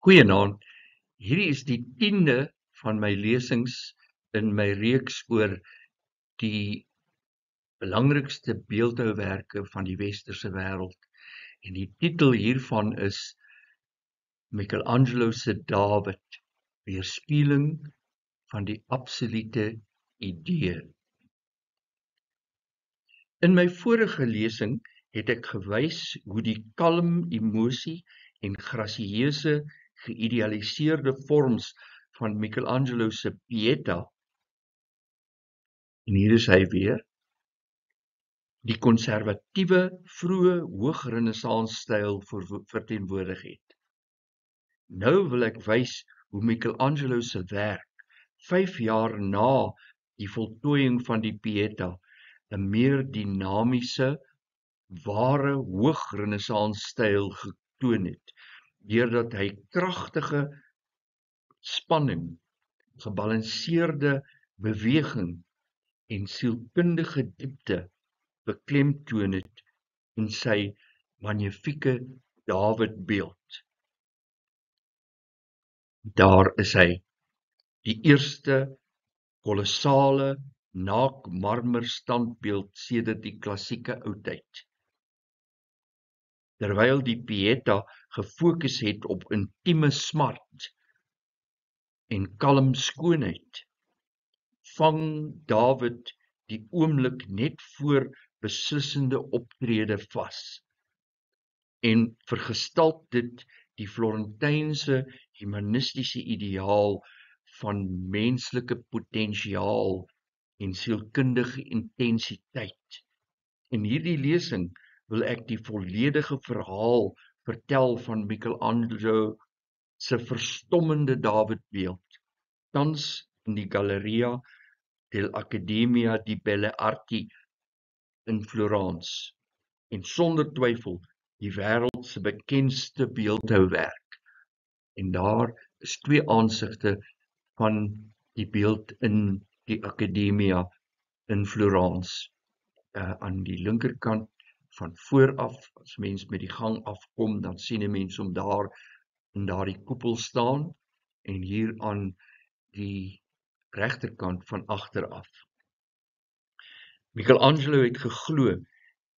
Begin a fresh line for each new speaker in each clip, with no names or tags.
Goeienaand, hierdie is die 10de van my lesings in my reeks oor die belangrikste beeldhouwerke van die westerse wêreld. En die titel hiervan is Michelangelo se Dawid, weerspieëling van die absolute idee. In my vorige lesing het ek gewys hoe die kalm emosie en grasieuse geïdealiseerde vorms van Michelangelo se Pieta, en hier is hy weer, die konservatiewe vroeë hoogrenaissance-styl verteenwoordig het. Nou wil ek wys hoe Michelangelo se werk 5 jaar na die voltooiing van die Pieta 'n meer dinamiese, ware hoogrenaissance-styl getoon het, deurdat hy kragtige spanning, gebalanseerde beweging en sielkundige diepte beklemtoon het in sy magnifieke Dawidbeeld. Daar is hy, die eerste kolossale naakmarmer standbeeld sedert die klassieke oudheid. Terwyl die Pieta gefokus het op intieme smart en kalm skoonheid, vang Dawid die oomblik net voor beslissende optrede vas en vergestalt dit die Florentynse humanistiese ideaal van menslike potensiaal en sielkundige intensiteit. In hierdie lesing wil ek die volledige verhaal vertel van Michelangelo se verstommende Dawidbeeld, tans in die Galleria dell'Accademia di Belle Arti in Florence, en sonder twyfel die wêreld se bekendste beeldhouwerk. En daar is 2 aansigte van die beeld in die Academia in Florence. Aan die linkerkant van vooraf, as mens met die gang afkom, dan sien 'n mens hom daar in daardie koepel staan, en hier aan die regterkant van agteraf. Michelangelo het geglo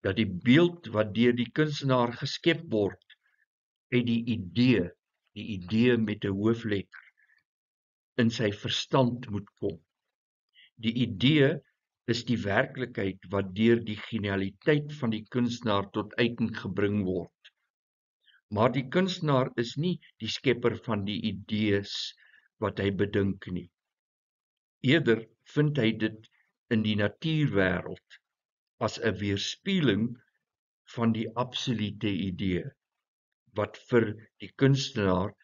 dat die beeld wat deur die kunstenaar geskep word, uit die idee met 'n hoofletter, in sy verstand moet kom. Die idee is die werklikheid wat deur die genialiteit van die kunstenaar tot uiting gebring word. Maar die kunstenaar is nie die skepper van die idees wat hy bedink nie. Eerder vind hy dit in die natuurwêreld as 'n weerspieëling van die absolute idee, wat vir die kunstenaar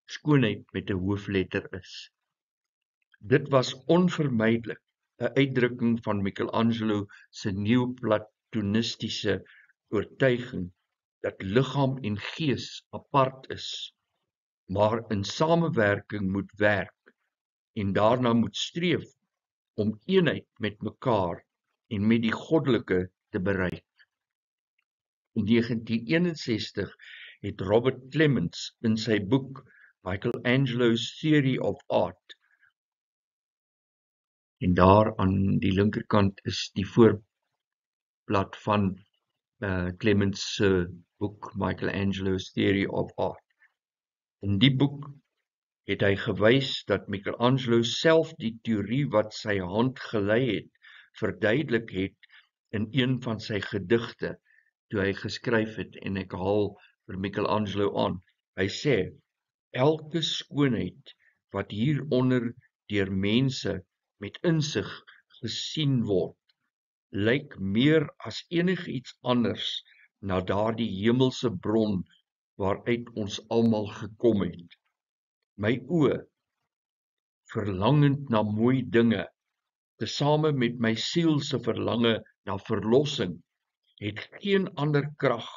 skoonheid met 'n hoofletter is. Dit was onvermydelik 'n uitdrukking van Michelangelo se neoplatonistiese oortuiging dat liggaam en gees apart is, maar in samewerking moet werk en daarna moet streef om eenheid met mekaar en met die goddelike te bereik. In 1961 het Robert Clements in sy boek Michelangelo's Theory of Art, en daar aan die linkerkant is die voorblad van Clements se boek Michelangelo's Theory of Art. In die boek het hy gewys dat Michelangelo self die teorie wat sy hand gelei het, verduidelik het in een van sy gedigte, toe hy geskryf het, en ek haal vir Michelangelo aan. Hy sê, elke skoonheid wat hieronder deur mense met insig gesien word, lyk meer as enigiets anders na daardie hemelse bron waaruit ons almal gekom het. My oë, verlangend na mooi dinge, tesame met my siel se verlange na verlossing, het geen ander krag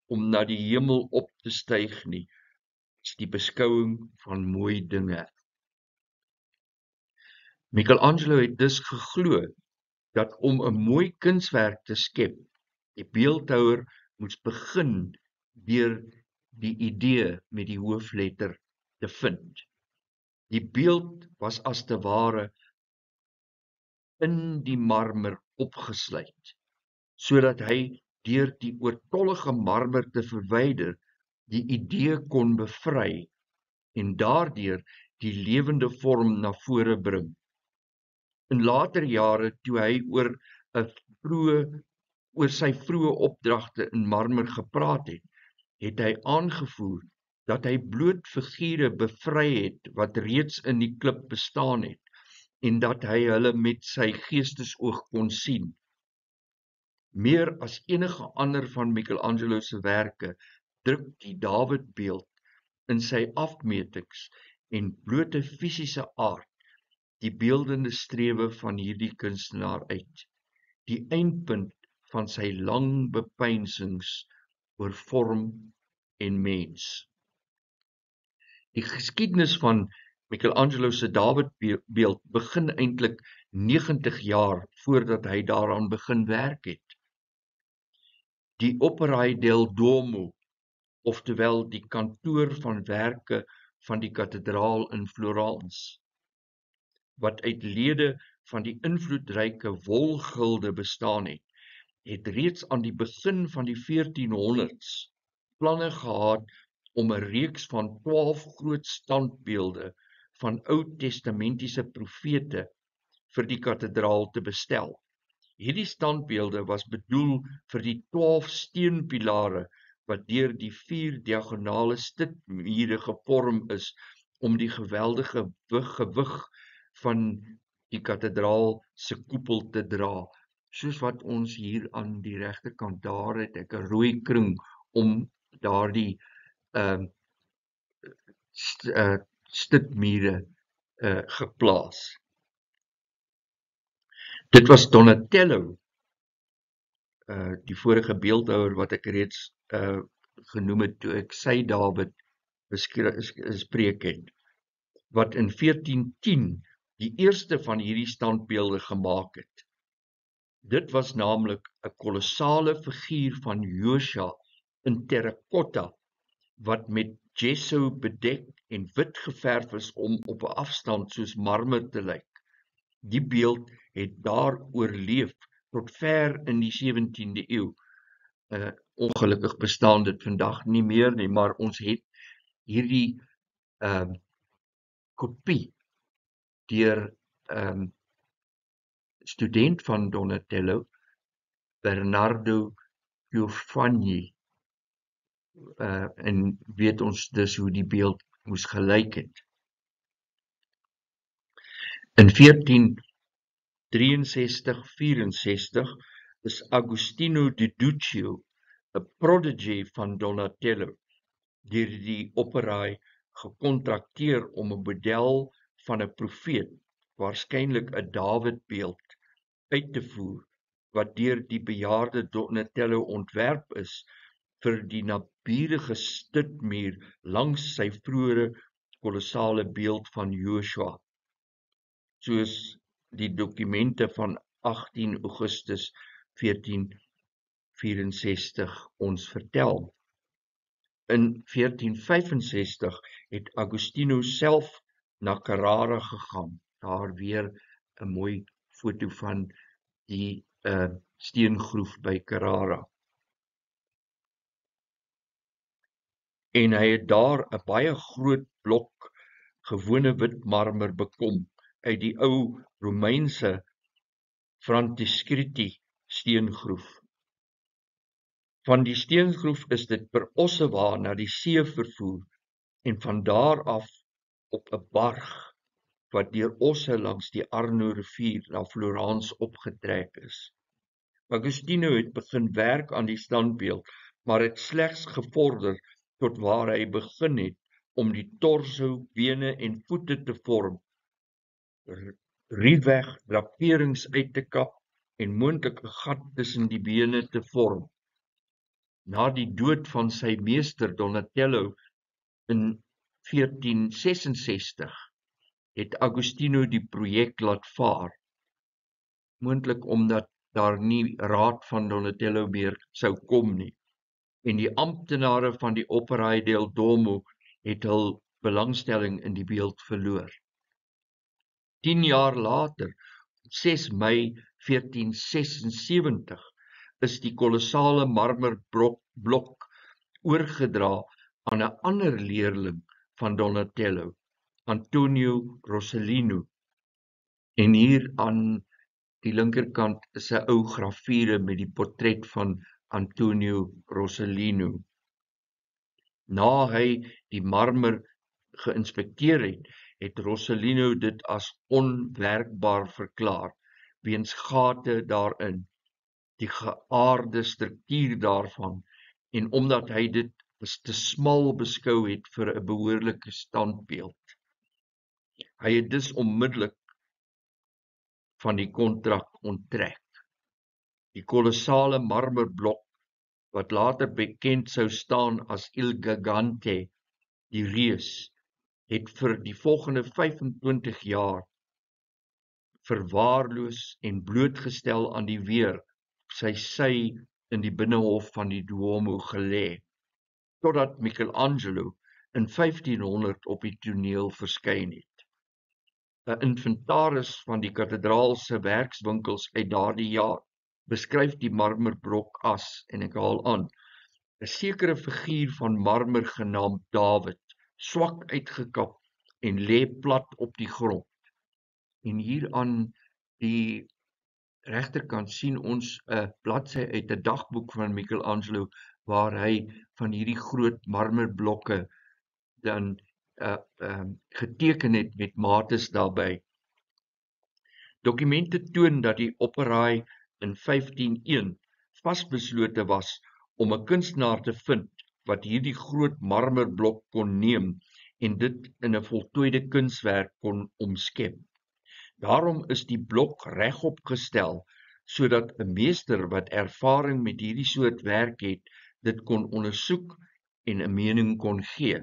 om na die hemel op te styg nie, as die beskouing van mooi dinge. Michelangelo het dus geglo dat om 'n mooi kunswerk te skep, die beeldhouer moes begin deur die idee met die hoofletter te vind. Die beeld was as te ware in die marmer opgesluit, sodat hy deur die oortollige marmer te verwyder, die idee kon bevry en daardeur die lewende vorm na vore bring. In later jare, toe hy oor sy vroeë opdragte in marmer gepraat het hy aangevoer dat hy bloot figure bevry het wat reeds in die klip bestaan het en dat hy hulle met sy geestesoog kon sien. Meer as enige ander van Michelangelo se werke druk die Dawidbeeld in sy afmetings en blote fisiese aard die beeldende strewe van hierdie kunstenaar uit, die eindpunt van sy lang bepeinsings oor vorm en mens. Die geskiedenis van Michelangelo se Dawidbeeld begin eintlik 90 jaar voordat hy daaraan begin werk het. Die Opera del Duomo, oftewel die kantoor van werke van die kathedraal in Florence, wat uit lede van die invloedryke Wolgilde bestaan het reeds aan die begin van die 1400s planne gehad om 'n reeks van 12 groot standbeelde van Oud-testamentiese profete vir die kathedraal te bestel. Hierdie standbeelde was bedoel vir die 12 steenpilare wat deur die 4 diagonale stipmure gevorm is om die geweldige gewig van die kathedraal se koepel te dra. Soos wat ons hier aan die regterkant, daar het ek 'n rooi kring om daardie stipmure geplaas. Dit was Donatello, die vorige beeldhouer wat ek reeds genoem het toe ek sy Dawid bespreek het, wat in 1410 die eerste van hierdie standbeelde gemaak het. Dit was naamlik 'n kolossale figuur van Josua in terrakotta, wat met gesso bedek en wit geverf is om op 'n afstand soos marmer te lyk. Die beeld het daar oorleef tot ver in die 17de eeu. Ongelukkig bestaan dit vandag nie meer nie, maar ons het hierdie kopie deur student van Donatello, Bernardo Giovanni, en weet ons dus hoe die beeld moes gelyk het. In 1463-64 is Agostino di Duccio, 'n prodigy van Donatello, deur die Opera gekontrakteer om 'n model van 'n profeet, waarskynlik 'n Dawidbeeld, uit te voer, wat deur die bejaarde Donatello ontwerp is vir die naburige stipmuur langs sy vroeëre kolossale beeld van Josua, soos die dokumente van 18 Augustus 1464 ons vertel. In 1465 het Agostino self na Carrara gegaan, daar weer 'n mooi foto van die steengroef by Carrara. En hy het daar 'n baie groot blok gewone wit marmer bekom uit die ou Romeinse Frantiscriti steengroef. Van die steengroef is dit per Ossewa na die see vervoer en van daar af op 'n barg wat deur osse langs die Arno rivier na Florence opgetrek is. Agostino het begin werk aan die standbeeld, maar het slegs gevorder tot waar hy begin het om die torso, bene en voete te vorm, rieweg draperings uit te kap en moontlik 'n gat tussen die bene te vorm. Na die dood van sy meester Donatello in 1466 het Agostino die projek laat vaar, moontlik omdat daar nie raad van Donatello meer sou kom nie, en die amptenare van die Opera del Duomo het hul belangstelling in die beeld verloor. 10 jaar later, op 6 Mei 1476, is die kolossale marmerblok oorgedra aan 'n ander leerling van Donatello, Antonio Rossellino. En hier aan die linkerkant is 'n ou grafiere met die portret van Antonio Rossellino. Na hy die marmer geïnspekteer het Rossellino dit as onwerkbaar verklaar, weens gate daarin, die geaarde struktuur daarvan, en omdat hy dit as te smal beskou het vir 'n behoorlike standbeeld. Hy het dus onmiddellik van die kontrak onttrek. Die kolossale marmerblok, wat later bekend sou staan as Il Gigante, die reus, het vir die volgende 25 jaar verwaarloos en blootgestel aan die weer op sy sy in die binnehof van die Duomo gelê, totdat Michelangelo in 1500 op die toneel verskyn het. 'n inventaris van die kathedraal se werkswinkels uit daardie jaar beskryf die marmerblok as, en ek haal aan, 'n sekere figuur van marmer genaamd Dawid, swak uitgekap en lê plat op die grond. En hier aan die regterkant sien ons 'n bladsy uit 'n dagboek van Michelangelo waar hy van hierdie groot marmerblokke dan geteken het met mates daarbey. Dokumente toon dat die Operaai in 1501 vasbeslote was om 'n kunstenaar te vind wat hierdie groot marmerblok kon neem en dit in 'n voltooide kunswerk kon omskep. Daarom is die blok regop gestel, sodat 'n meester wat ervaring met hierdie soort werk het, dit kon ondersoek en 'n mening kon gee.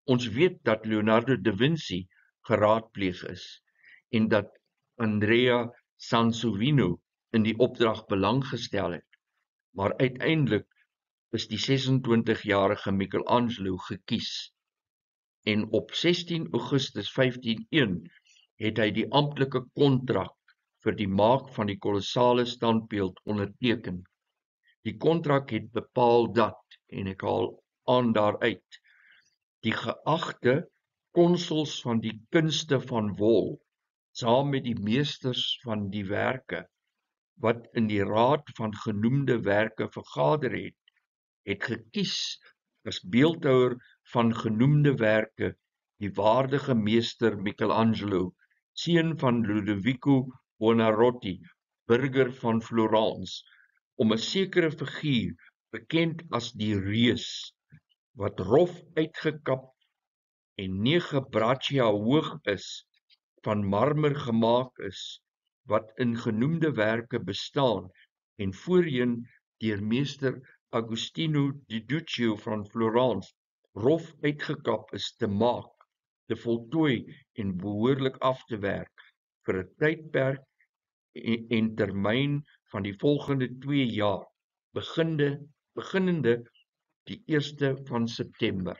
Ons weet dat Leonardo da Vinci geraadpleeg is en dat Andrea Sansovino in die opdrag belang gestel het, maar uiteindelik is die 26-jarige Michelangelo gekies. En op 16 Augustus 1501 het hy die amptelike kontrak vir die maak van die kolossale standbeeld onderteken. Die kontrak het bepaal dat, en ek haal aan daaruit, die geagte konsuls van die kunste van wol, saam met die meesters van die werke, wat in die raad van genoemde werke vergader het gekies as beeldhouer van genoemde werke die waardige meester Michelangelo, seun van Ludovico Buonarroti, burger van Florence, om 'n sekere figuur, bekend as die reus, wat rof uitgekap en 9 braccia hoog is, van marmer gemaak is, wat in genoemde werke bestaan en voorheen deur meester Agostino di Duccio van Florence rof uitgekap is te maak, te voltooi en behoorlik af te werk vir 'n tydperk en termyn van die volgende 2 jaar, beginnende die 1 van September.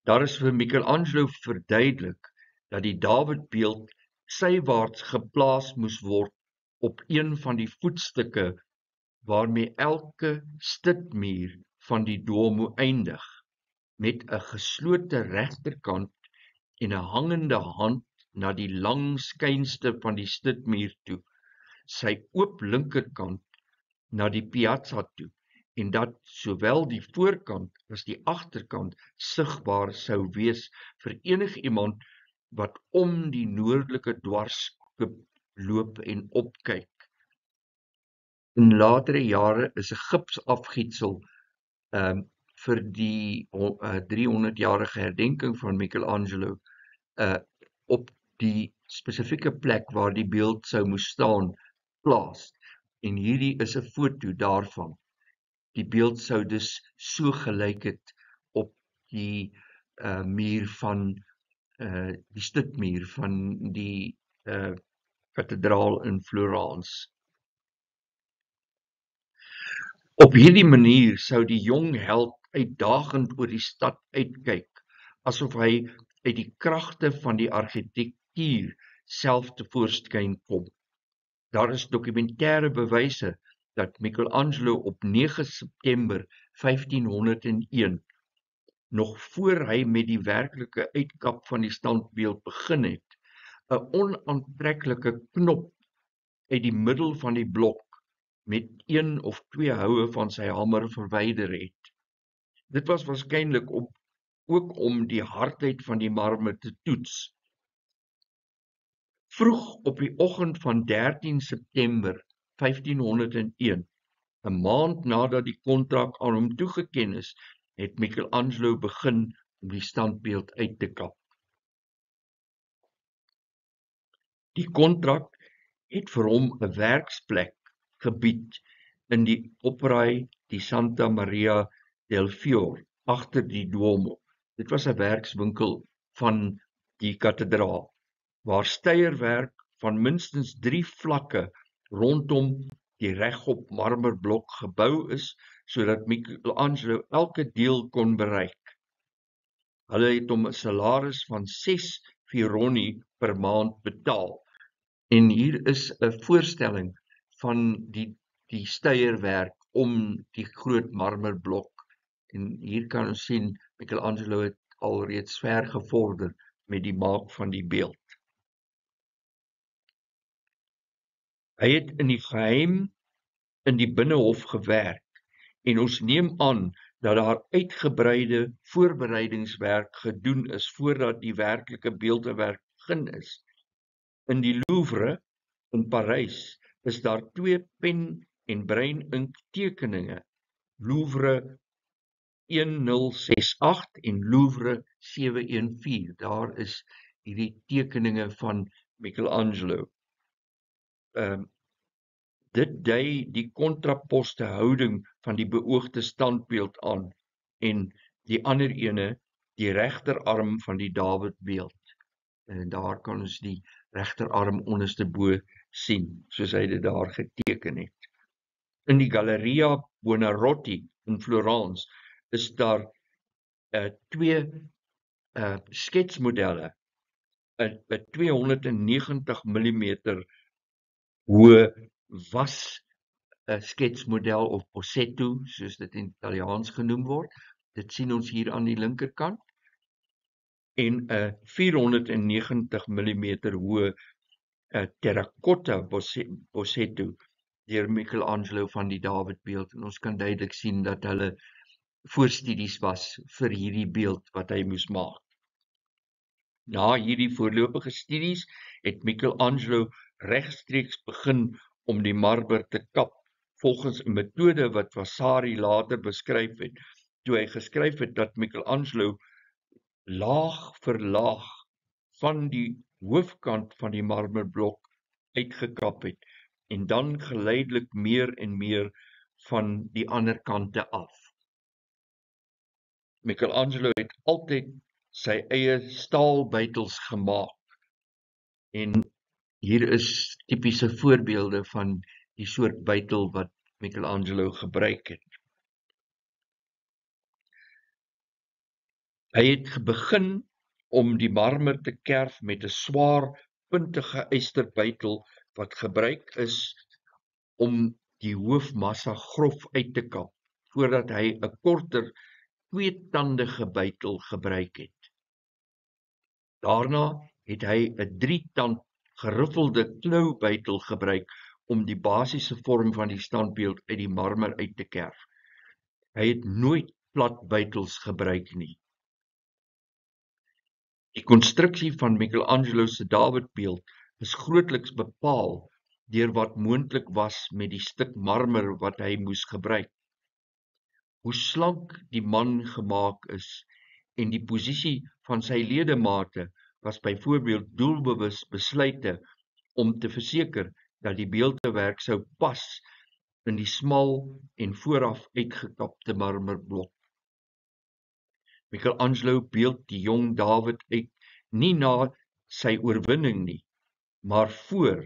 Daar is vir Michelangelo verduidelik dat die Dawidbeeld sywaarts geplaas moes word op een van die voetstukke waarmee elke stutmuur van die Duomo eindig, met 'n geslote regterkant en 'n hangende hand na die lang skynste van die stutmuur toe, sy oop linkerkant na die piazza toe, en dat sowel die voorkant as die agterkant sigbaar sou wees vir enigiemand wat om die noordelike dwarskup loop en opkyk. In latere jare is 'n gipsafgietsel vir die 300-jarige herdenking van Michelangelo op die spesifieke plek waar die beeld sou moes staan plaas. En hierdie is 'n foto daarvan. Die beeld sou dus so gelyk het op die muur van die stutmuur van die kathedraal in Florence. Op hierdie manier sou die jong held uitdagend oor die stad uitkyk, asof hy uit die kragte van die argitektuur self tevoorskyn kom. Daar is dokumentêre bewyse dat Michelangelo op 9 September 1501, nog voor hy met die werklike uitkap van die standbeeld begin het, 'n onaantreklike knop uit die middel van die blok met 1 of 2 houe van sy hamer verwyder het. Dit was waarskynlik ook om die hardheid van die marmer te toets. Vroeg op die oggend van 13 September 1501, 'n maand nadat die kontrak aan hom toegeken is, het Michelangelo begin om die standbeeld uit te kap. Die kontrak het vir hom 'n werksplek gebied in die Opera di Santa Maria del Fiore, agter die Duomo. Dit was 'n werkswinkel van die kathedraal, waar steierwerk van minstens 3 vlakke rondom die regop marmerblok gebou is, sodat Michelangelo elke deel kon bereik. Hulle het hom 'n salaris van 6 Fironi per maand betaal. En hier is 'n voorstelling van die steierwerk om die groot marmerblok. En hier kan ons sien, Michelangelo het alreeds ver gevorder met die maak van die beeld. Hy het in die geheim in die binnehof gewerk, en ons neem aan dat daar uitgebreide voorbereidingswerk gedoen is voordat die werklike beeldewerk begin is. In die Louvre in Parys is daar 2 pen- en brein-ink tekeninge, Louvre 1068 en Louvre 714. Daar is hierdie tekeninge van Michelangelo. Dit dui die kontraposte houding van die beoogde standbeeld aan, en die ander ene, die regterarm van die Dawidbeeld. En daar kan ons die regterarm onderste bo sien, soos hy dit daar geteken het. In die Galleria Buonarroti in Florence is daar 2 sketsmodelle, 'n 290 mm hoë was sketsmodel of bozzetto, soos dit in Italiaans genoem word. Dit sien ons hier aan die linkerkant. En 'n 490 mm hoë terracotta bozzetto deur Michelangelo van die Dawidbeeld. En ons kan duidelik sien dat hulle voorstudies was vir hierdie beeld wat hy moes maak. Na hierdie voorlopige studies het Michelangelo regstreeks begin om die marmer te kap, volgens 'n metode wat Vasari later beskryf het, toe hy geskryf het dat Michelangelo laag vir laag van die hoofkant van die marmerblok uitgekap het, en dan geleidelik meer en meer van die ander kante af. Michelangelo het altyd sy eie staalbuitels gemaak, en hier is tipiese voorbeelde van die soort buitel wat Michelangelo gebruik het. Hy het begin om die marmer te kerf met 'n swaar, puntige ysterbuitel wat gebruik is om die hoofmassa grof uit te kap, voordat hy 'n korter, tweetandige buitel gebruik het. Daarna het hy 'n 3-tand geriffelde kloubuitel gebruik om die basiese vorm van die standbeeld uit die marmer uit te kerf. Hy het nooit plat buitels gebruik nie. Die konstruksie van Michelangelo se Dawidbeeld is grootliks bepaal deur wat moontlik was met die stuk marmer wat hy moes gebruik. Hoe slank die man gemaak is en die posisie van sy ledemate was byvoorbeeld doelbewus besluite om te verseker dat die beeldtewerk sou pas in die smal en vooraf uitgekapte marmerblok. Michelangelo beeld die jong Dawid uit nie na sy oorwinning nie, maar voor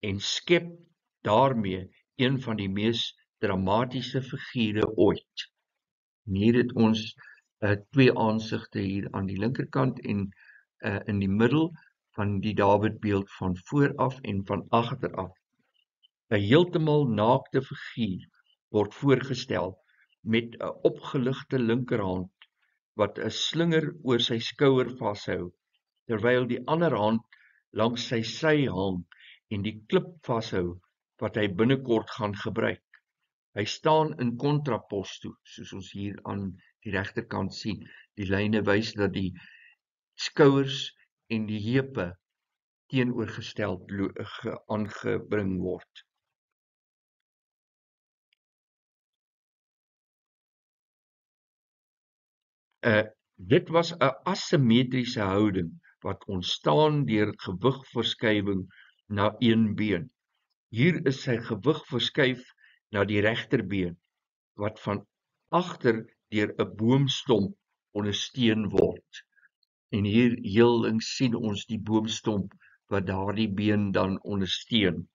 en skep daarmee een van die mees dramatiese figure ooit. En hier het ons twee aansigte hier aan die linkerkant en in die middel van die Dawid beeld van vooraf en van agteraf. 'n heeltemal naakte figuur word voorgestel met 'n opgeligte linkerhand wat 'n slinger oor sy skouer vashou, terwyl die ander hand langs sy sy hang en die klip vashou wat hy binnekort gaan gebruik. Hy staan in kontrapos toe, soos ons hier aan die regterkant sien. Die lyne wys dat die skouers en die heupe teenoorgesteld aangebring word. Dit was 'n assimmetriese houding wat ontstaan deur gewigverskywing na een been. Hier is sy gewig verskuif na die regterbeen, wat van agter deur 'n boomstomp ondersteun word. En hier heel links sien ons die boomstomp wat daardie been dan ondersteun.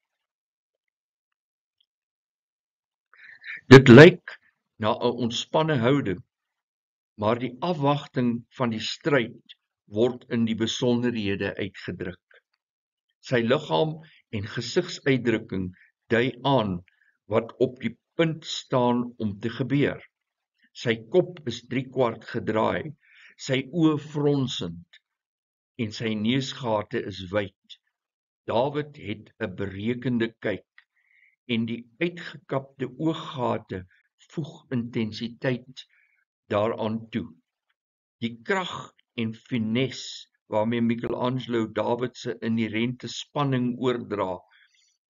Dit lyk na 'n ontspanne houding, maar die afwagting van die stryd word in die besonderhede uitgedruk. Sy liggaam en gesigsuitdrukking dui aan wat op die punt staan om te gebeur. Sy kop is 3/4 gedraai, sy oë fronsend en sy neusgate is wyd. Dawid het 'n berekende kyk en die uitgekapte ooggate voeg intensiteit daaraan toe. Die krag en finesse waarmee Michelangelo Dawid se inherente spanning oordra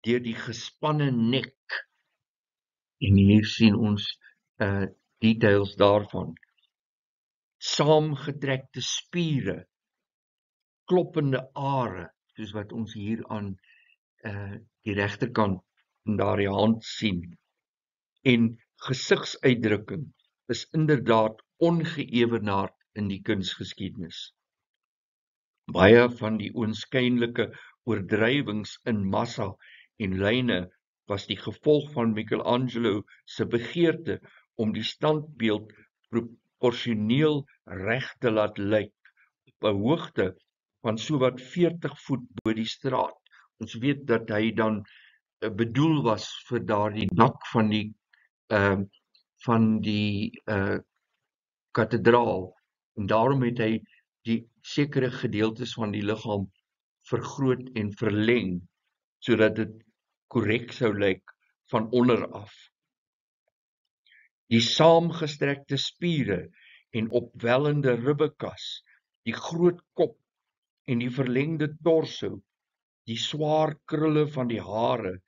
deur die gespanne nek. En hier sien ons details daarvan. Saamgetrekte spiere, kloppende are, soos wat ons hier aan die regterkant in daardie hand sien. En gesigsuitdrukking is inderdaad ongeëwenaard in die kunsgeskiedenis. Baie van die oënskynlike oordrywings in massa en lyne was die gevolg van Michelangelo se begeerte om die standbeeld proporsioneel reg te laat lyk op 'n hoogte van sowat 40 voet bo die straat. Ons weet dat hy dan bedoel was vir daardie dak van die kathedraal, en daarom het hy die sekere gedeeltes van die liggaam vergroot en verleng sodat dit korrek sou lyk van onder af. Die saamgestrekte spiere en opwellende ribbekas, die groot kop en die verlengde torso, die swaar krulle van die hare,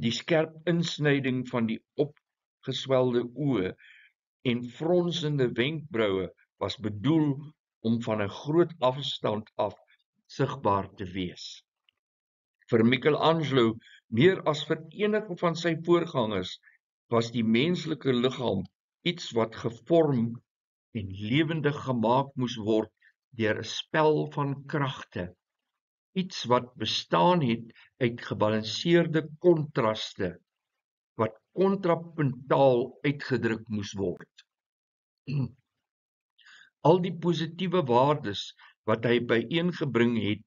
die skerp insnyding van die opgeswelde oë en fronsende wenkbroue was bedoel om van 'n groot afstand af sigbaar te wees. Vir Michelangelo, meer as vir enige van sy voorgangers, was die menslike liggaam iets wat gevorm en lewendig gemaak moes word deur 'n spel van kragte, iets wat bestaan het uit gebalanseerde kontraste, wat kontrapuntaal uitgedruk moes word. Al die positiewe waardes wat hy byeengebring het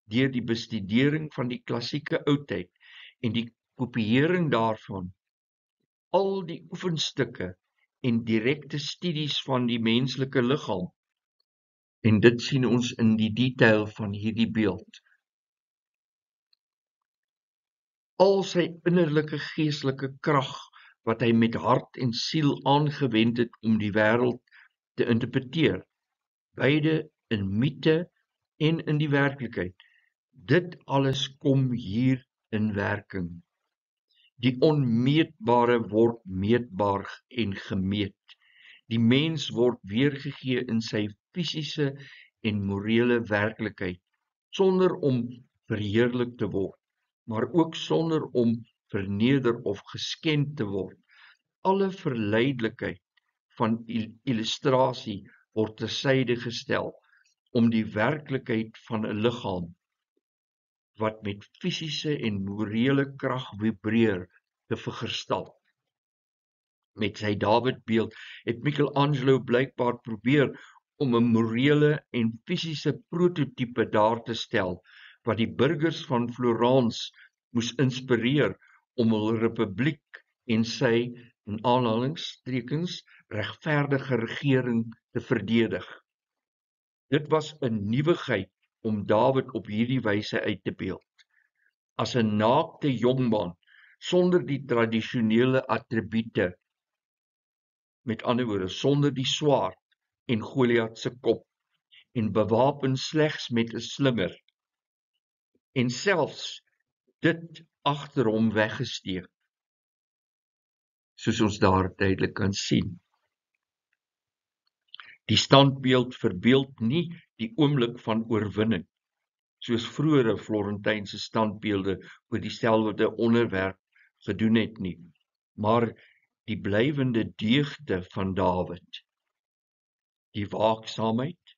deur die bestudering van die klassieke oudheid en die kopiëring daarvan, al die oefenstukke en direkte studies van die menslike liggaam, en dit sien ons in die detail van hierdie beeld. Al sy innerlike geestelike krag wat hy met hart en siel aangewend het om die wêreld te interpreteer, beide in mite en in die werklikheid, Dit alles kom hier in werking. Die onmeetbare word meetbaar en gemeet. Die mens word weergegee in sy fisiese en morele werklikheid, sonder om verheerlik te word, maar ook sonder om verneder of geskend te word. Alle verleidelikheid van illustrasie word tersyde gestel om die werklikheid van 'n liggaam wat met fisiese en morele krag vibreer te vergestal. Met sy Dawidbeeld het Michelangelo blykbaar probeer om 'n morele en fisiese prototipe daar te stel wat die burgers van Florence moes inspireer om hul republiek en sy, in aanhalingstekens, regverdige regering te verdedig. Dit was 'n nuwigheid om Dawid op hierdie wyse uit te beeld, as 'n naakte jongman sonder die tradisionele attribute, met ander woorde sonder die swaard en Goliat se kop, en bewapen slegs met 'n slinger, en selfs dit agter hom weggesteek, soos ons daar duidelik kan sien. Die standbeeld verbeeld nie die oomblik van oorwinning, soos vroeëre Florentynse standbeelde oor dieselfde onderwerp gedoen het nie, maar die blywende deugde van Dawid, die waaksaamheid,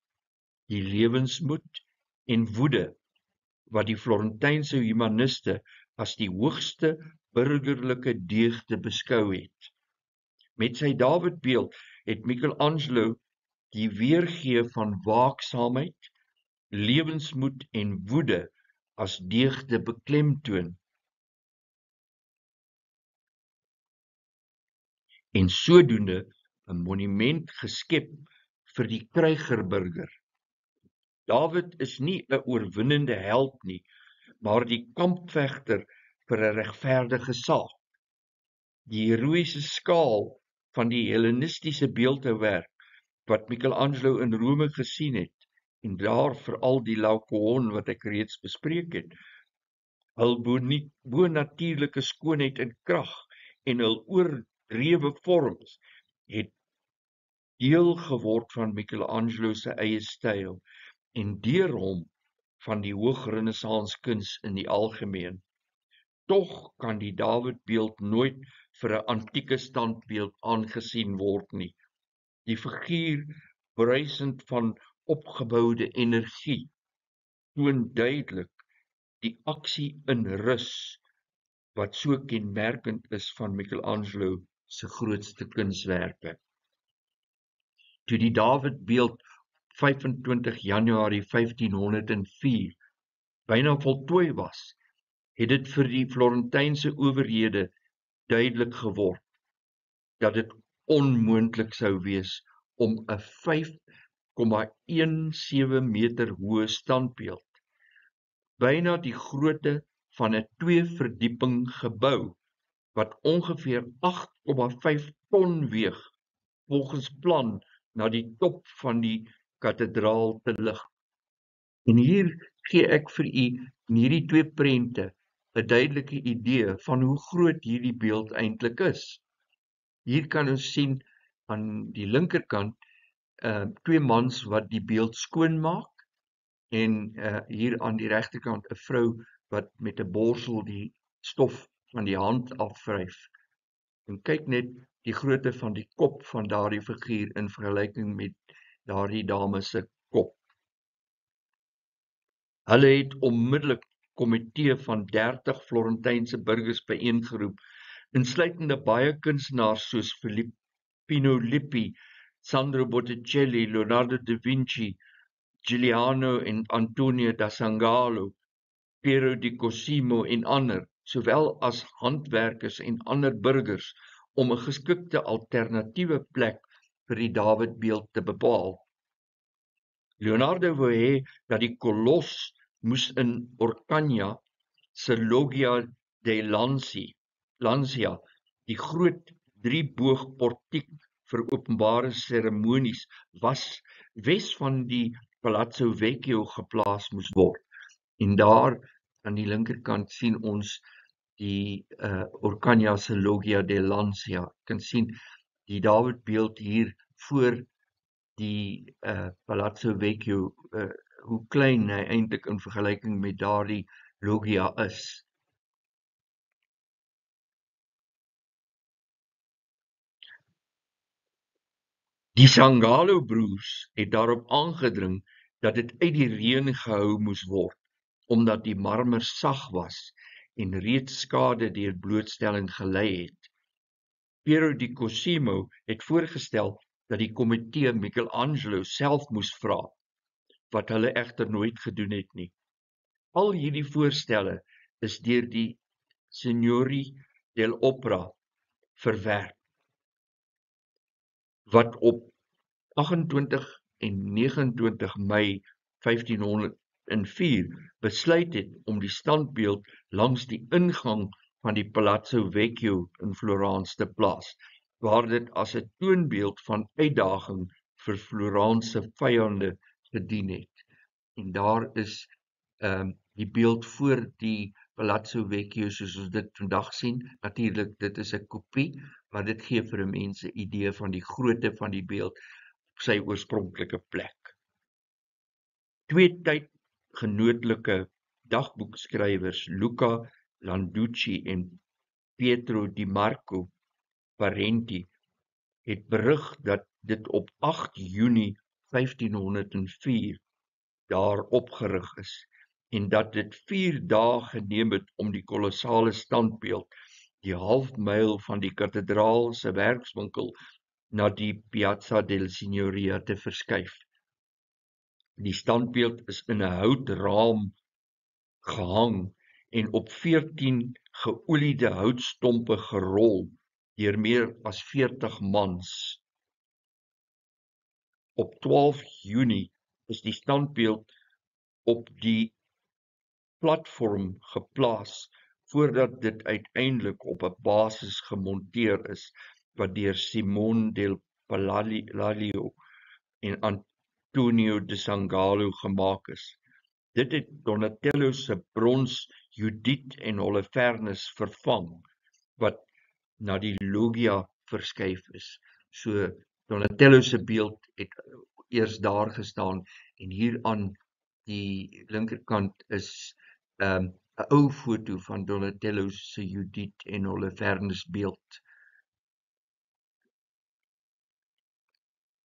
die lewensmoed en woede, wat die Florentynse humaniste as die hoogste burgerlike deugde beskou het. Met sy Dawidbeeld het Michelangelo die weergee van waaksaamheid, lewensmoed en woede as deugde beklemtoon, en sodoende 'n monument geskep vir die krygerburger. Dawid is nie 'n oorwinnende held nie, maar die kampvegter vir 'n regverdige saak. Die heroïese skaal van die Hellenistiese beeldhouwerk wat Michelangelo in Rome gesien het, en daar veral die Laocoon wat ek reeds bespreek het, hul bonatuurlike skoonheid en krag en hul oordrewe vorms het deel geword van Michelangelo se eie styl en deur hom van die hoogrenaissanskuns in die algemeen. Tog kan die Dawidbeeld nooit vir 'n antieke standbeeld aangesien word nie. Die figuur, bruisend van opgeboude energie, toon duidelik die aksie in rus wat so kenmerkend is van Michelangelo se grootste kunswerke. Toe die Dawidbeeld 25 Januarie 1504 byna voltooi was, het dit vir die Florentynse owerhede duidelik geword dat dit onmoontlik sou wees om 'n 5,17 meter hoë standbeeld, byna die grootte van 'n 2-verdieping gebou, wat ongeveer 8,5 ton weeg, volgens plan na die top van die kathedraal te lig. En hier gee ek vir u in hierdie twee prente 'n duidelike idee van hoe groot hierdie beeld eintlik is. Hier kan ons sien aan die linkerkant twee mans wat die beeld skoonmaak, en hier aan die regterkant 'n vrou wat met 'n borsel die stof van die hand afvryf. En kyk net die grootte van die kop van daardie figuur in vergelyking met daardie dame se kop. Hulle het onmiddellik 'n komitee van 30 Florentynse burgers byeengeroep, insluitende baie kunstenaars soos Filippino Lippi, Sandro Botticelli, Leonardo da Vinci, Giuliano en Antonio da Sangallo, Piero di Cosimo en ander, sowel as handwerkers en ander burgers, om 'n geskikte alternatiewe plek vir die Dawidbeeld te bepaal. Leonardo wou hê dat die kolos moes in Orcagna se Loggia dei Lancia, die groot 3-boog portiek vir openbare seremonies, wes van die Palazzo Vecchio geplaas moes word. En daar aan die linkerkant sien ons die Orcagna se Loggia de Lancia. Jy kan sien die Dawidbeeld hier voor die Palazzo Vecchio, hoe klein hy eintlik in vergelyking met daardie Loggia is. Die Zangalo broers het daarop aangedring dat dit uit die reën gehou moes word, omdat die marmer sag was en reeds skade deur blootstelling gelei het. Piero di Cosimo het voorgestel dat die komitee Michelangelo self moes vra, wat hulle egter nooit gedoen het nie. Al hierdie voorstelle is deur die Signori dell'Opera verwerp, wat op 28 en 29 Mei 1504 besluit het om die standbeeld langs die ingang van die Palazzo Vecchio in Florence te plaas, waar dit as 'n toonbeeld van uitdaging vir Florence vyande gedien het. En daar is die beeld voor die Palazzo Vecchio soos ons dit vandag sien. Natuurlik, dit is 'n kopie, maar dit gee vir 'n mens 'n idee van die grootte van die beeld op sy oorspronklike plek. Twee tydgenootlike dagboekskrywers, Luca Landucci en Pietro di Marco Parenti, het berig dat dit op 8 Junie 1504 daar opgerig is en dat dit 4 dae geneem het om die kolossale standbeeld die halfmyl van die kathedraal se werkswinkel na die Piazza del Signoria te verskuif. Die standbeeld is in 'n houtraam gehang en op 14 geoliede houtstompe gerol deur meer as 40 mans. Op 12 Junie is die standbeeld op die platform geplaas voordat dit uiteindelik op 'n basis gemonteer is wat deur Simone del Palladio en Antonio de Zangalo gemaak is. Dit het Donatello se brons Judith en Holofernes vervang, wat na die Loggia verskuif is. So Donatello se beeld het eers daar gestaan en hier aan die linkerkant is 'n ou foto van Donatello se Judith en Holofernes beeld.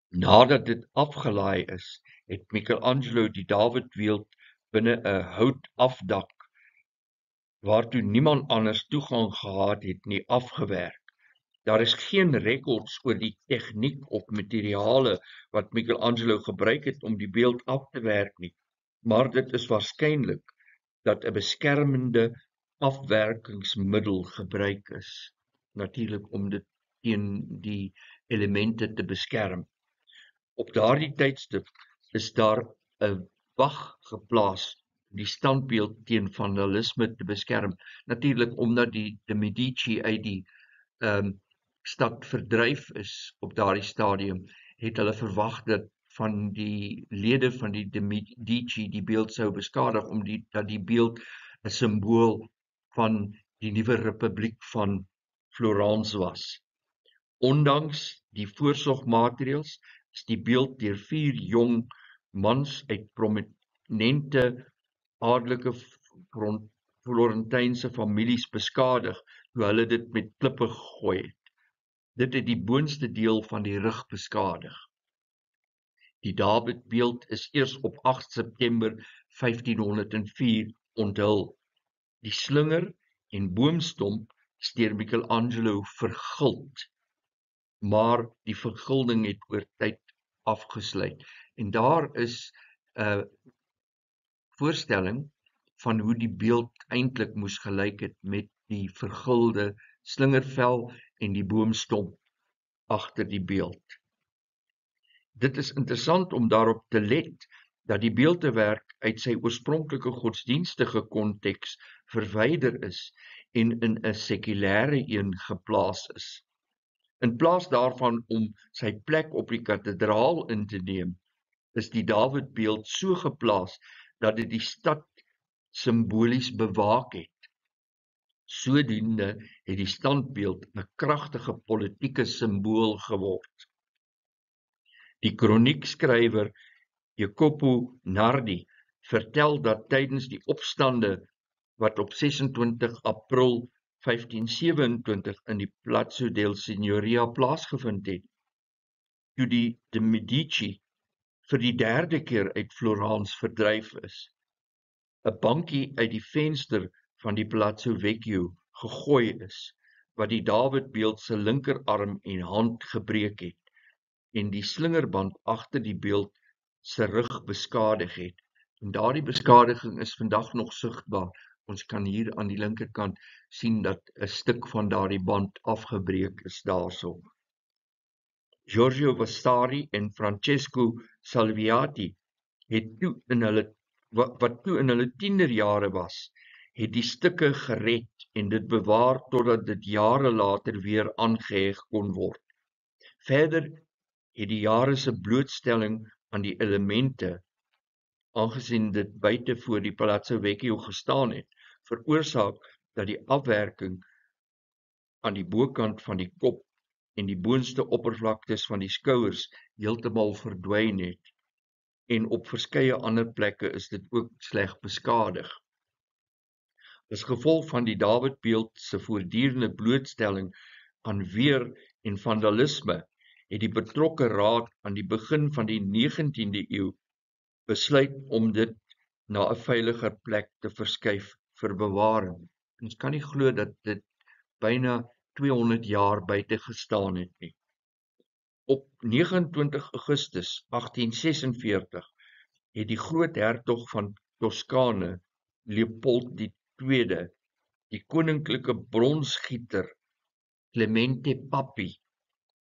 Nadat dit afgelaai is, het Michelangelo die Dawidbeeld binne 'n houtafdak, waartoe niemand anders toegang gehad het nie, afgewerk. Daar is geen rekords oor die tegniek of materiale wat Michelangelo gebruik het om die beeld af te werk nie, maar dit is waarskynlik dat 'n beskermende afwerkingsmiddel gebruik is, natuurlik om dit teen die elemente te beskerm. Op daardie tydstip is daar 'n wag geplaas om die standbeeld teen vandalisme te beskerm. Natuurlik omdat die Medici uit die stad verdryf is op daardie stadium, het hulle verwag dat van die lede van die Medici die beeld sou beskadig, dat die beeld 'n simbool van die nuwe republiek van Florence was. Ondanks die voorsorgmaatreëls is die beeld deur 4 jong mans uit prominente adelike Florentynse families beskadig toe hulle dit met klippe gegooi het. Dit het die boonste deel van die rug beskadig. Die Dawidbeeld is eers op 8 September 1504 onthul. Die slinger en boomstomp is deur Michelangelo verguld, maar die vergilding het oor tyd afgesluit. En daar is 'n voorstelling van hoe die beeld eintlik moes gelyk het met die vergulde slingervel en die boomstomp agter die beeld. Dit is interessant om daarop te let dat die beeldewerk uit sy oorspronklike godsdienstige konteks verwyder is en in 'n sekulêre een geplaas is. In plaas daarvan om sy plek op die kathedraal in te neem, is die Dawidbeeld so geplaas dat dit die stad simbolies bewaak het. Sodoende het die standbeeld 'n kragtige politieke simbool geword. Die kroniekskrywer Jacopo Nardi vertel dat tydens die opstande wat op 26 April 1527 in die Palazzo del Signoria plaasgevind het, toe die de Medici vir die 3de keer uit Florence verdryf is, 'n bankie uit die venster van die Palazzo Vecchio gegooi is, wat die Dawidbeeld se linkerarm en hand gebreek het, en die slingerband agter die beeld se rug beskadig het. En daardie beskadiging is vandag nog sigbaar. Ons kan hier aan die linkerkant sien dat 'n stuk van daardie band afgebreek is daarso. Giorgio Vasari en Francesco Salviati het toe in hulle wat toe in hulle tienerjare was, het die stukke gered en dit bewaar totdat dit jare later weer aangeheg kon word. Verder het die jare se blootstelling aan die elemente, aangesien dit buite voor die Palazzo Vecchio gestaan het, veroorsaak dat die afwerking aan die bokant van die kop en die boonste oppervlaktes van die skouers heeltemal verdwyn het, en op verskeie ander plekke is dit ook sleg beskadig. As gevolg van die Dawidbeeld se voortdurende blootstelling aan weer en vandalisme, het die betrokke raad aan die begin van die 19de eeu besluit om dit na 'n veiliger plek te verskuif vir bewaring. Ons kan nie glo dat dit byna 200 jaar buite gestaan het nie. Op 29 Augustus 1846 het die groothertog van Toskane, Leopold II, die koninklike bronsgieter Clemente Papi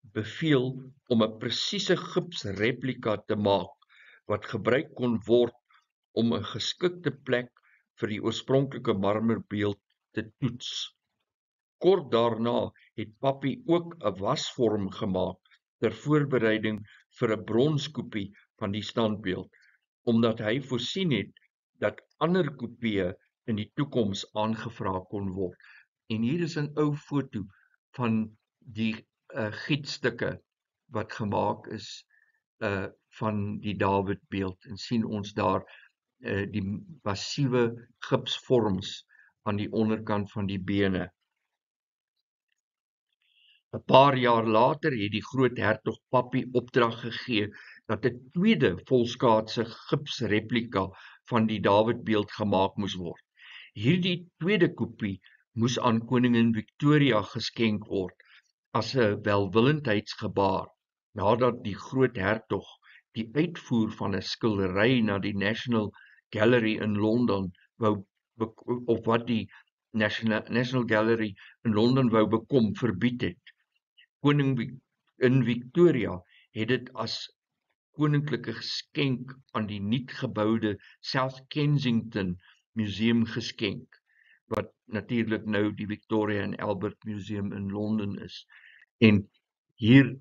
beveel om 'n presiese gipsreplika te maak wat gebruik kon word om 'n geskikte plek vir die oorspronklike marmerbeeld te toets. Kort daarna het Papi ook 'n wasvorm gemaak ter voorbereiding vir 'n bronskopie van die standbeeld, omdat hy voorsien het dat ander kopieë in die toekoms aangevra kon word. En hier is 'n ou foto van die gietstukke wat gemaak is van die Dawidbeeld, en sien ons daar die massiewe gipsvorms aan die onderkant van die bene. 'n paar jaar later het die groothertog Papi opdrag gegee dat 'n tweede volskaatse gipsreplika van die Dawidbeeld gemaak moes word. Hierdie tweede kopie moes aan koningin Victoria geskenk word as 'n welwillendheidsgebaar, nadat die groothertog die uitvoer van 'n skildery na die National Gallery in Londen wat die National Gallery in Londen wou bekom, verbied het. Koningin Victoria het dit as koninklike geskenk aan die nuutgeboude South Kensington Museum geskenk, wat natuurlik nou die Victoria and Albert Museum in Londen is. En hier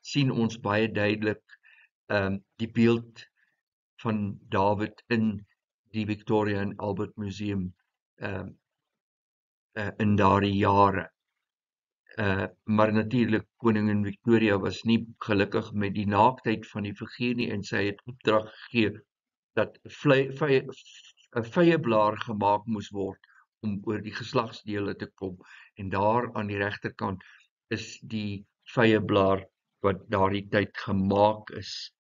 sien ons baie duidelik die beeld van Dawid in die Victoria and Albert Museum in daardie jare. Maar natuurlik koningin Victoria was nie gelukkig met die naaktheid van die figuur nie, en sy het opdrag gegee dat 'n vyeblaar gemaak moes word om oor die geslagsdele te kom, en daar aan die regterkant is die vyeblaar wat daardie tyd gemaak is.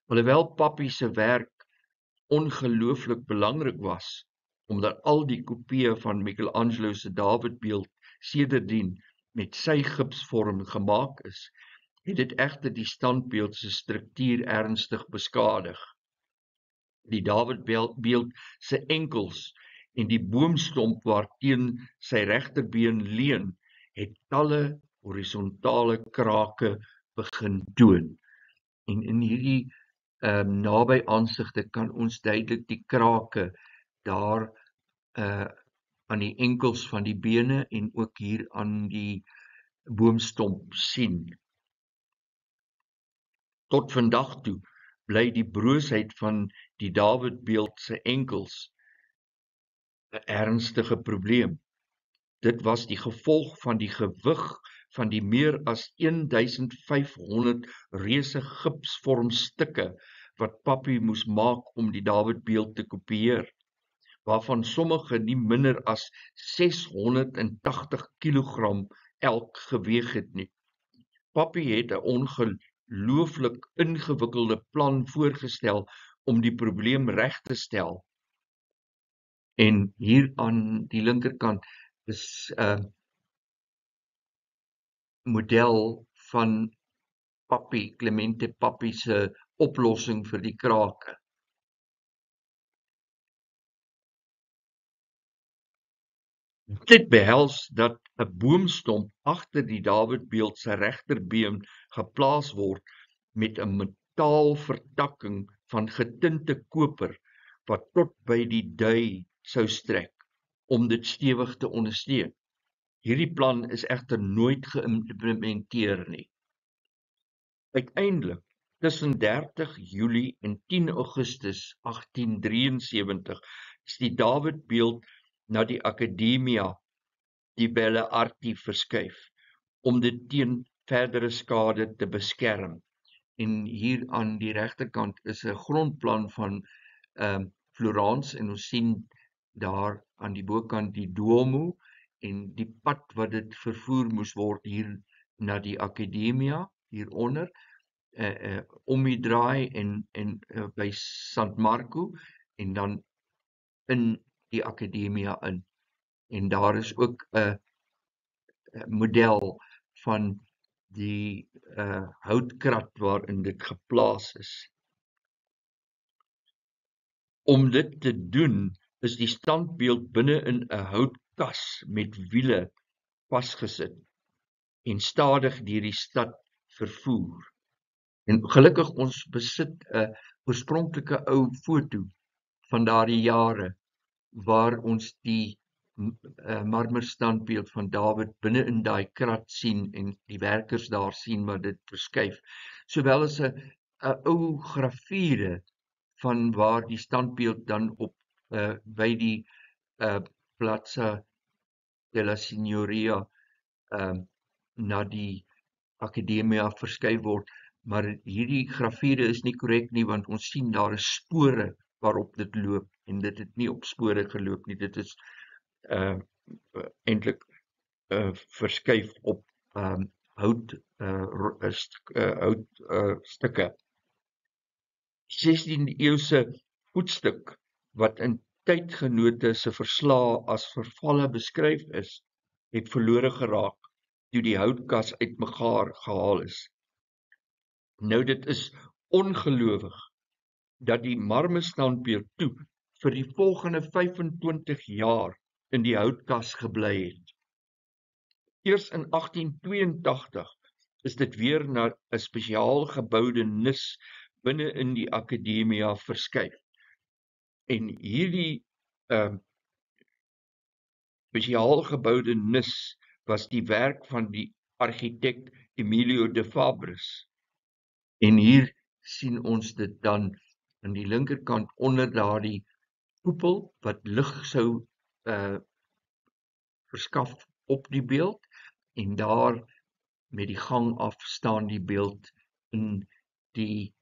Alhoewel Papi se werk ongelooflik belangrik was, omdat al die kopieë van Michelangelo se Dawidbeeld sedertdien met sy gipsvorm gemaak is, het dit egter die standbeeld se struktuur ernstig beskadig. Die Dawidbeeld se enkels en die boomstomp waarteen sy regterbeen leun, het talle horisontale krake begin toon. En in hierdie naby aansigte kan ons duidelik die krake daar aan die enkels van die bene en ook hier aan die boomstomp sien. Tot vandag toe bly die broosheid van die Dawidbeeld se enkels 'n ernstige probleem. Dit was die gevolg van die gewig van die meer as 1500 reuse gipsvormstukke wat Pappy moes maak om die Dawidbeeld te kopieer, waarvan sommige nie minder as 680 kilogram elk geweg het nie. Pappy het 'n ongelooflik ingewikkelde plan voorgestel om die probleem reg te stel. En hier aan die linkerkant is 'n model van Pappy, Clemente Pappy se oplossing vir die krake. Dit behels dat 'n boomstomp agter die Dawidbeeld se regterbeen geplaas word met 'n metaalvertakking van getinte koper wat tot by die dui sou strek om dit stewig te ondersteun. Hierdie plan is egter nooit geïmplementeer nie. Uiteindelik, tussen 30 Julie en 10 Augustus 1873 is die Dawidbeeld na die Accademia di Belle Arti verskuif om dit teen verdere skade te beskerm. En hier aan die regterkant is 'n grondplan van Florence en ons sien daar aan die bokant die Duomo en die pad wat dit vervoer moes word hier na die Accademia hieronder, om die draai en by Sant Marco en dan in die Accademia in. En daar is ook 'n model van die houtkrat waarin dit geplaas is. Om dit te doen, is die standbeeld binne in 'n houtkas met wiele vasgesit en stadig deur die stad vervoer. En gelukkig ons besit 'n oorspronklike ou foto van daardie jare waar ons die marmerstandbeeld van Dawid binne in daai krat sien en die werkers daar sien wat dit verskuif, sowel as 'n ou grafiere van waar die standbeeld dan op by die Piazza della Signoria na die Accademia verskuif word, maar hierdie grafiere is nie korrek nie, want ons sien daar is spore waarop dit loop en dit het nie op spore geloop nie, dit is eintlik verskuif op houtstukke. 16de eeuse voetstuk wat in tydgenote se verslae as vervalle beskryf is, het verlore geraak toe die houtkas uitmekaar gehaal is. Nou dit is ongelooflik dat die marmerstandbeeld toe vir die volgende 25 jaar in die houtkas gebly het. Eers in 1882 is dit weer na 'n spesiaal geboude nis binne in die Accademia verskuif. En hierdie spesiaal geboude nis was die werk van die argitek Emilio de Fabris. En hier sien ons dit dan aan die linkerkant onder daardie koepel wat lig sou verskaf op die beeld, en daar met die gang af staan die beeld in die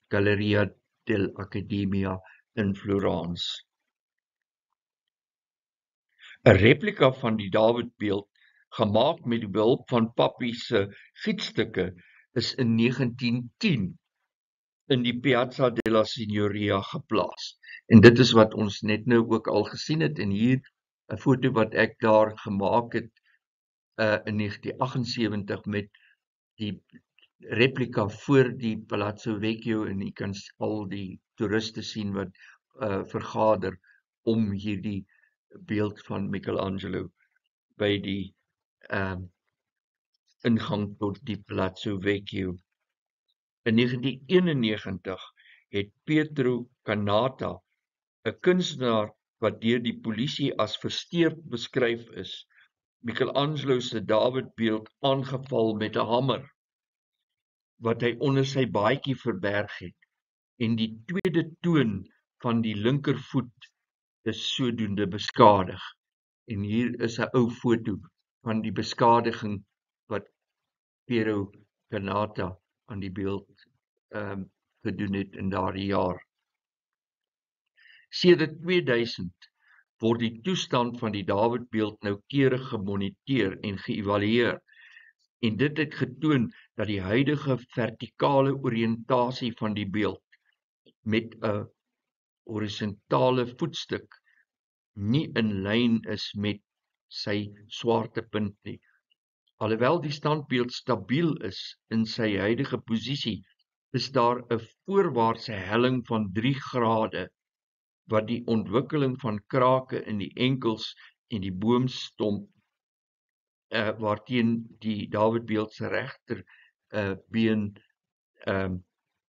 Galleria dell'Accademia in Florence. 'n replika van die Dawidbeeld, gemaak met die behulp van Pappy se gietsstukke, is in 1910 in die Piazza della Signoria geplaas. En dit is wat ons net nou ook al gesien het, en hier 'n foto wat ek daar gemaak het in 1978 met die replika voor die Palazzo Vecchio, en jy kan al die toeriste sien wat vergader om hierdie beeld van Michelangelo by die ingang tot die Palazzo Vecchio. In 1991 het Pietro Canata, 'n kunstenaar wat deur die polisie as versteurd beskryf is, Michelangelo se Dawidbeeld aangeval met 'n hamer, wat hy onder sy baadjie verberg het, en die tweede toon van die linkervoet is sodoende beskadig. En hier is 'n ou foto van die beskadiging wat Pero Kanata aan die beeld gedoen het in daardie jaar. Sedert 2000 word die toestand van die Dawidbeeld noukeurig gemoniteer en geëvalueer. En dit het getoon dat die huidige vertikale oriëntasie van die beeld met 'n horisontale voetstuk nie in lyn is met sy swaartepunt nie. Alhoewel die standbeeld stabiel is in sy huidige posisie, is daar 'n voorwaartse helling van 3 grade wat die ontwikkeling van krake in die enkels en die boomstomp waarteen die Dawidbeeld se regter been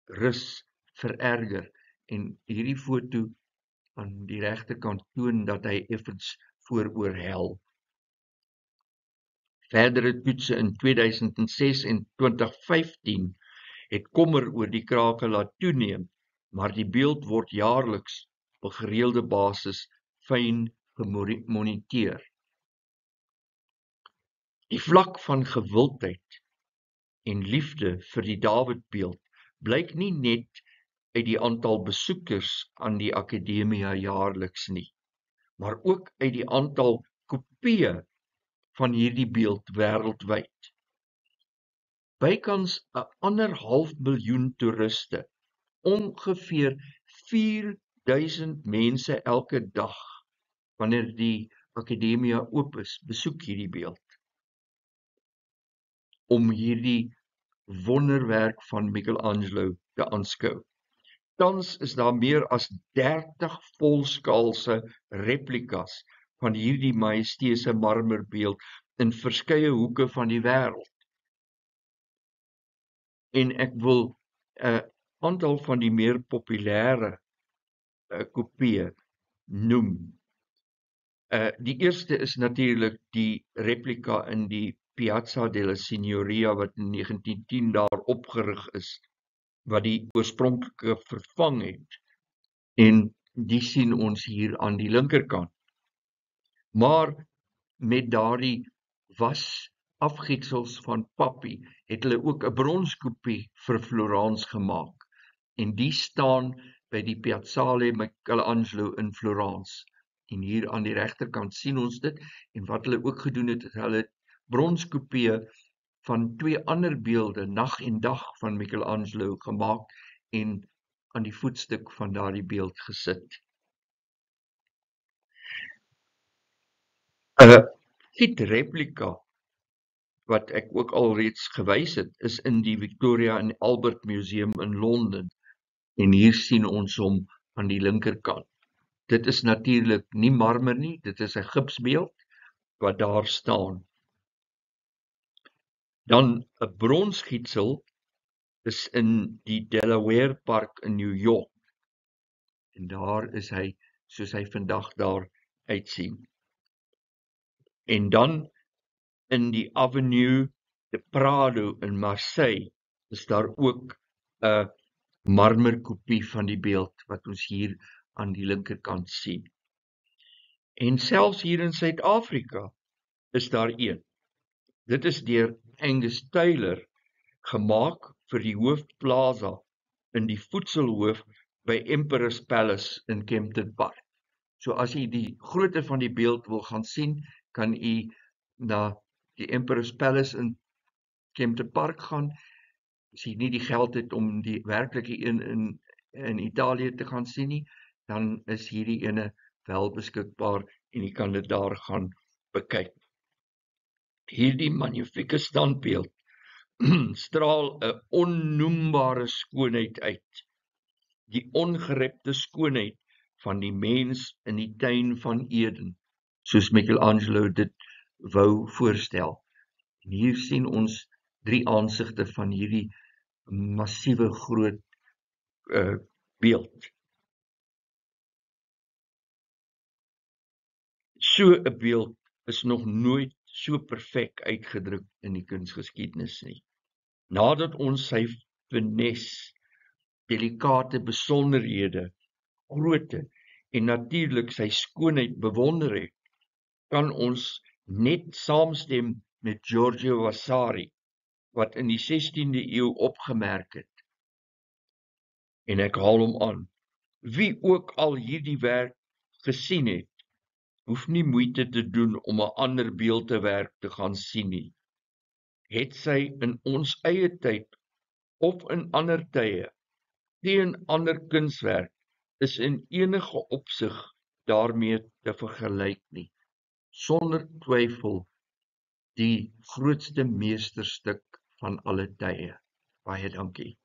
rus vererger. En hierdie foto aan die regterkant toon dat hy effens vooroor hel. Verdere toetse in 2006 en 2015 het kommer oor die krake laat toeneem, maar die beeld word jaarliks op gereelde basis fyn gemoniteer. Die vlak van gewildheid en liefde vir die Dawidbeeld blyk nie net uit die aantal besoekers aan die Akademia jaarliks nie, maar ook uit die aantal kopieë van hierdie beeld wêreldwyd. Bykans 'n 1,5 miljoen toeriste, ongeveer 4000 mense elke dag wanneer die Akademia oop is, besoek hierdie beeld om hierdie wonderwerk van Michelangelo te aanskou. Tans is daar meer as 30 volskaalse replikas van hierdie majesteuse marmerbeeld in verskeie hoeke van die wêreld. En ek wil 'n aantal van die meer populêre kopieë noem. Die eerste is natuurlik die replika in die Piazza della Signoria wat in 1910 daar opgerig is, wat die oorspronklike vervang het. En die sien ons hier aan die linkerkant. Maar met daardie wasafgietsels van Papi het hulle ook 'n bronskopie vir Florence gemaak. En die staan by die Piazzale Michelangelo in Florence. En hier aan die regterkant sien ons dit. En wat hulle ook gedoen het, is hulle bronskopieë van 2 ander beelde, Nag en Dag van Michelangelo, gemaak en aan die voetstuk van daardie beeld gesit. 'n gietreplika wat ek ook alreeds gewys het, is in die Victoria and Albert Museum in Londen. En hier sien ons hom aan die linkerkant. Dit is natuurlik nie marmer nie, dit is 'n gipsbeeld wat daar staan. Dan 'n bronsgietsel is in die Delaware Park in New York. En daar is hy soos hy vandag daar uitsien. En dan in die Avenue de Prado in Marseille is daar ook 'n marmerkopie van die beeld wat ons hier aan die linkerkant sien. En selfs hier in Suid-Afrika is daar een. Dit is deur Angus Taylor gemaak vir die hoofplaza in die voedselhoof by Emperor's Palace in Kempton Park. So as jy die grootte van die beeld wil gaan sien, kan jy na die Emperor's Palace in Kempton Park gaan. As jy nie die geld het om die werklike een in Italië te gaan sien nie, dan is hierdie ene wel beskikbaar en jy kan dit daar gaan bekyk. Hierdie magnifieke standbeeld straal 'n onnoembare skoonheid uit. Die ongerepte skoonheid van die mens in die tuin van Eden, soos Michelangelo dit wou voorstel. En hier sien ons 3 aansigte van hierdie massiewe groot beeld. So 'n beeld is nog nooit so perfek uitgedruk in die kunsgeskiedenis nie. Nadat ons sy finesse, delikate besonderhede, grootte en natuurlik sy skoonheid bewonder het, kan ons net saamstem met Giorgio Vasari, wat in die 16de eeu opgemerk het. En ek haal hom aan. Wie ook al hierdie werk gesien het, hoef nie moeite te doen om 'n ander beeldewerk te gaan sien nie. Het sy in ons eie tyd of in ander tye, geen ander kunswerk is in enige opsig daarmee te vergelyk nie. Sonder twyfel die grootste meesterstuk van alle tye. Baie dankie.